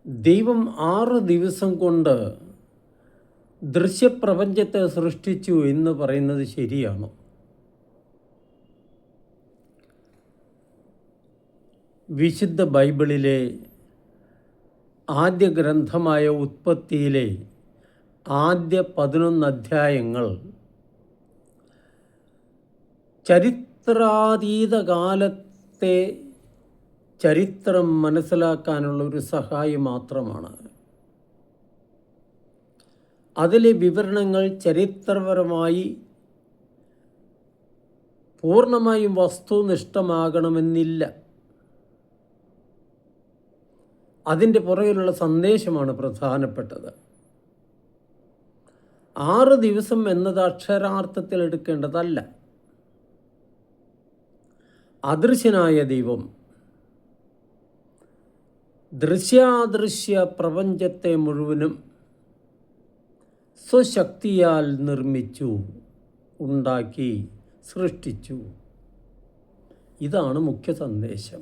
ദൈവം 6 ദിവസം കൊണ്ട് ദൃശ്യപ്രപഞ്ചത്തെ സൃഷ്ടിച്ചു എന്ന് പറയുന്നത് ശരിയാണോ? വിശുദ്ധ ബൈബിളിലെ ആദ്യ ഗ്രന്ഥമായ ഉൽപ്പത്തിയിലെ ആദ്യ 11 അധ്യായങ്ങൾ ചരിത്രാതീത കാലത്തെ ചരിത്രം മനസ്സിലാക്കാനുള്ള ഒരു സഹായം മാത്രമാണ്. അതിലെ വിവരണങ്ങൾ ചരിത്രപരമായി പൂർണ്ണമായും വസ്തുനിഷ്ഠമാകണമെന്നില്ല. അതിൻ്റെ പുറകിലുള്ള സന്ദേശമാണ് പ്രധാനപ്പെട്ടത്. 6 ദിവസം എന്നത് അക്ഷരാർത്ഥത്തിൽ എടുക്കേണ്ടതല്ല. അദൃശ്യനായ ദൈവം ദൃശ്യാദൃശ്യ പ്രപഞ്ചത്തെ മുഴുവനും സ്വശക്തിയാൽ നിർമ്മിച്ചു, ഉണ്ടാക്കി, സൃഷ്ടിച്ചു. ഇതാണ് മുഖ്യ സന്ദേശം.